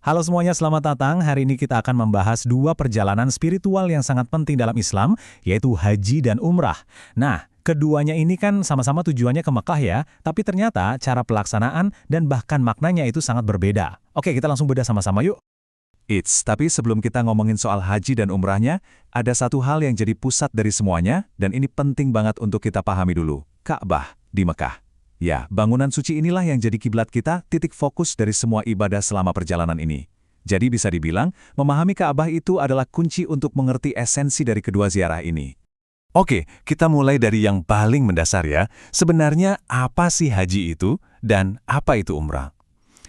Halo semuanya, selamat datang. Hari ini kita akan membahas dua perjalanan spiritual yang sangat penting dalam Islam, yaitu haji dan umrah. Nah, keduanya ini kan sama-sama tujuannya ke Mekah ya, tapi ternyata cara pelaksanaan dan bahkan maknanya itu sangat berbeda. Oke, kita langsung bedah sama-sama yuk. Tapi sebelum kita ngomongin soal haji dan umrahnya, ada satu hal yang jadi pusat dari semuanya, dan ini penting banget untuk kita pahami dulu. Ka'bah di Mekah. Ya, bangunan suci inilah yang jadi kiblat kita, titik fokus dari semua ibadah selama perjalanan ini. Jadi bisa dibilang, memahami Ka'bah itu adalah kunci untuk mengerti esensi dari kedua ziarah ini. Oke, kita mulai dari yang paling mendasar ya. Sebenarnya apa sih haji itu, dan apa itu umrah?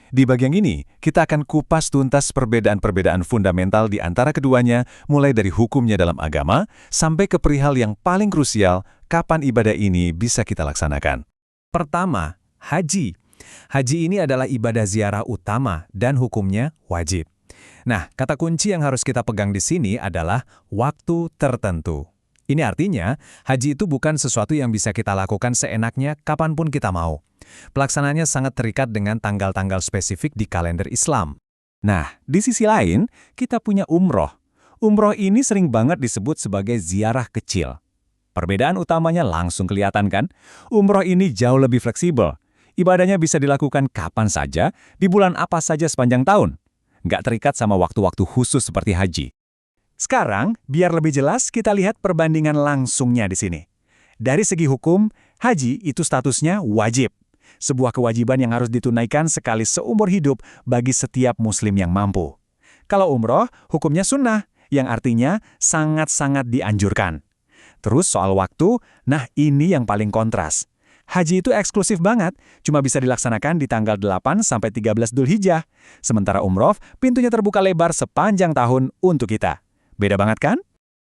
Di bagian ini, kita akan kupas tuntas perbedaan-perbedaan fundamental di antara keduanya, mulai dari hukumnya dalam agama, sampai ke perihal yang paling krusial, kapan ibadah ini bisa kita laksanakan. Pertama, haji. Haji ini adalah ibadah ziarah utama dan hukumnya wajib. Nah, kata kunci yang harus kita pegang di sini adalah waktu tertentu. Ini artinya, haji itu bukan sesuatu yang bisa kita lakukan seenaknya kapanpun kita mau. Pelaksanaannya sangat terikat dengan tanggal-tanggal spesifik di kalender Islam. Nah, di sisi lain, kita punya umroh. Umroh ini sering banget disebut sebagai ziarah kecil. Perbedaan utamanya langsung kelihatan kan? Umroh ini jauh lebih fleksibel. Ibadahnya bisa dilakukan kapan saja, di bulan apa saja sepanjang tahun. Nggak terikat sama waktu-waktu khusus seperti haji. Sekarang, biar lebih jelas, kita lihat perbandingan langsungnya di sini. Dari segi hukum, haji itu statusnya wajib. Sebuah kewajiban yang harus ditunaikan sekali seumur hidup bagi setiap muslim yang mampu. Kalau umroh, hukumnya sunnah, yang artinya sangat-sangat dianjurkan. Terus soal waktu, nah ini yang paling kontras. Haji itu eksklusif banget, cuma bisa dilaksanakan di tanggal 8-13 Dzulhijjah. Sementara umroh, pintunya terbuka lebar sepanjang tahun untuk kita. Beda banget kan?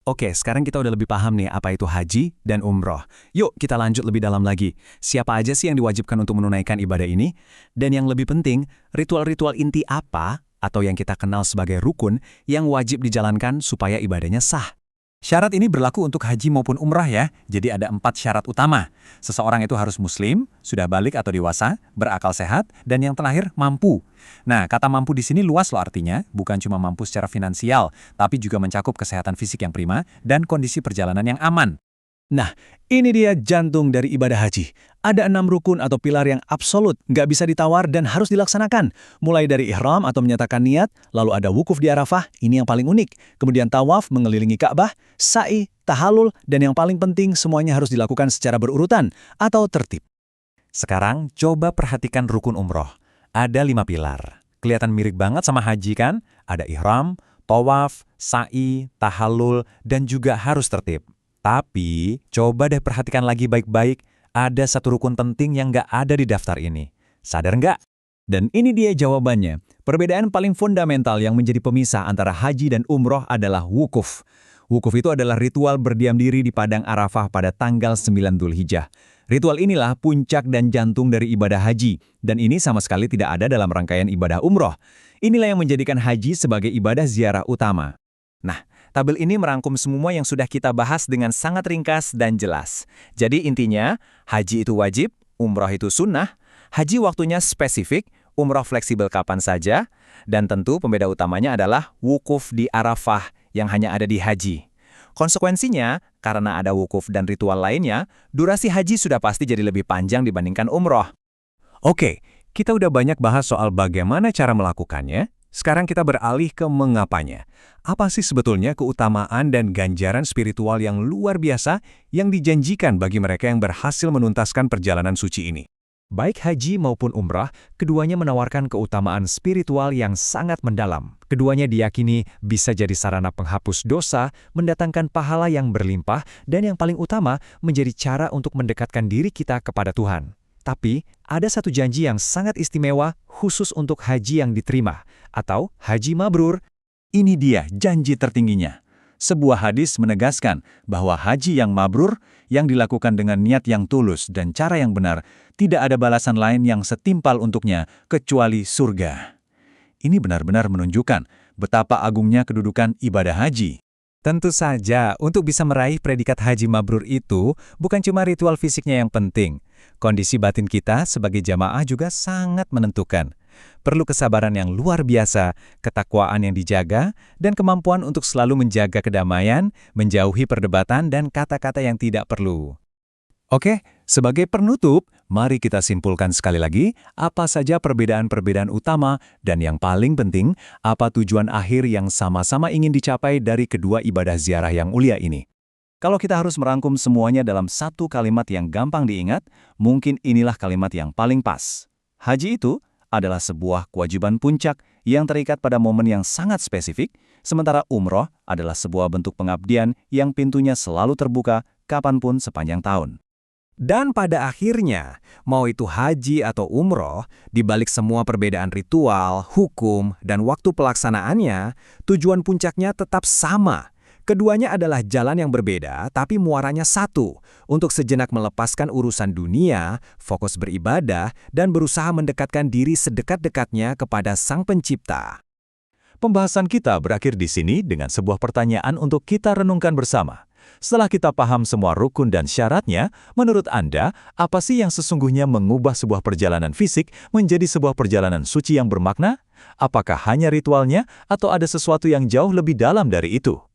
Oke, sekarang kita udah lebih paham nih apa itu haji dan umroh. Yuk kita lanjut lebih dalam lagi. Siapa aja sih yang diwajibkan untuk menunaikan ibadah ini? Dan yang lebih penting, ritual-ritual inti apa atau yang kita kenal sebagai rukun yang wajib dijalankan supaya ibadahnya sah? Syarat ini berlaku untuk haji maupun umrah ya, jadi ada 4 syarat utama. Seseorang itu harus muslim, sudah balik atau dewasa, berakal sehat, dan yang terakhir mampu. Nah, kata mampu di sini luas loh artinya, bukan cuma mampu secara finansial, tapi juga mencakup kesehatan fisik yang prima dan kondisi perjalanan yang aman. Nah, ini dia jantung dari ibadah haji. Ada 6 rukun atau pilar yang absolut, nggak bisa ditawar dan harus dilaksanakan. Mulai dari ihram atau menyatakan niat, lalu ada wukuf di Arafah, ini yang paling unik. Kemudian tawaf mengelilingi Ka'bah, sa'i, tahalul, dan yang paling penting semuanya harus dilakukan secara berurutan atau tertib. Sekarang coba perhatikan rukun umroh. Ada 5 pilar. Kelihatan mirip banget sama haji kan? Ada ihram, tawaf, sa'i, tahalul, dan juga harus tertib. Tapi, coba deh perhatikan lagi baik-baik, ada satu rukun penting yang nggak ada di daftar ini. Sadar nggak? Dan ini dia jawabannya. Perbedaan paling fundamental yang menjadi pemisah antara haji dan umroh adalah wukuf. Wukuf itu adalah ritual berdiam diri di Padang Arafah pada tanggal 9 Dzulhijjah. Ritual inilah puncak dan jantung dari ibadah haji, dan ini sama sekali tidak ada dalam rangkaian ibadah umroh. Inilah yang menjadikan haji sebagai ibadah ziarah utama. Nah, tabel ini merangkum semua yang sudah kita bahas dengan sangat ringkas dan jelas. Jadi intinya, haji itu wajib, umroh itu sunnah, haji waktunya spesifik, umroh fleksibel kapan saja, dan tentu pembeda utamanya adalah wukuf di Arafah yang hanya ada di haji. Konsekuensinya, karena ada wukuf dan ritual lainnya, durasi haji sudah pasti jadi lebih panjang dibandingkan umroh. Oke, kita udah banyak bahas soal bagaimana cara melakukannya. Sekarang kita beralih ke mengapanya. Apa sih sebetulnya keutamaan dan ganjaran spiritual yang luar biasa yang dijanjikan bagi mereka yang berhasil menuntaskan perjalanan suci ini? Baik haji maupun umrah, keduanya menawarkan keutamaan spiritual yang sangat mendalam. Keduanya diyakini bisa jadi sarana penghapus dosa, mendatangkan pahala yang berlimpah, dan yang paling utama menjadi cara untuk mendekatkan diri kita kepada Tuhan. Tapi, ada satu janji yang sangat istimewa khusus untuk haji yang diterima, atau haji mabrur. Ini dia janji tertingginya. Sebuah hadis menegaskan bahwa haji yang mabrur, yang dilakukan dengan niat yang tulus dan cara yang benar, tidak ada balasan lain yang setimpal untuknya kecuali surga. Ini benar-benar menunjukkan betapa agungnya kedudukan ibadah haji. Tentu saja, untuk bisa meraih predikat haji mabrur itu, bukan cuma ritual fisiknya yang penting. Kondisi batin kita sebagai jamaah juga sangat menentukan. Perlu kesabaran yang luar biasa, ketakwaan yang dijaga, dan kemampuan untuk selalu menjaga kedamaian, menjauhi perdebatan dan kata-kata yang tidak perlu. Oke, sebagai penutup, mari kita simpulkan sekali lagi apa saja perbedaan-perbedaan utama dan yang paling penting, apa tujuan akhir yang sama-sama ingin dicapai dari kedua ibadah ziarah yang mulia ini. Kalau kita harus merangkum semuanya dalam satu kalimat yang gampang diingat, mungkin inilah kalimat yang paling pas. Haji itu adalah sebuah kewajiban puncak yang terikat pada momen yang sangat spesifik, sementara umroh adalah sebuah bentuk pengabdian yang pintunya selalu terbuka kapanpun sepanjang tahun. Dan pada akhirnya, mau itu haji atau umroh, di balik semua perbedaan ritual, hukum, dan waktu pelaksanaannya, tujuan puncaknya tetap sama. Keduanya adalah jalan yang berbeda, tapi muaranya satu, untuk sejenak melepaskan urusan dunia, fokus beribadah, dan berusaha mendekatkan diri sedekat-dekatnya kepada Sang Pencipta. Pembahasan kita berakhir di sini dengan sebuah pertanyaan untuk kita renungkan bersama. Setelah kita paham semua rukun dan syaratnya, menurut Anda, apa sih yang sesungguhnya mengubah sebuah perjalanan fisik menjadi sebuah perjalanan suci yang bermakna? Apakah hanya ritualnya, atau ada sesuatu yang jauh lebih dalam dari itu?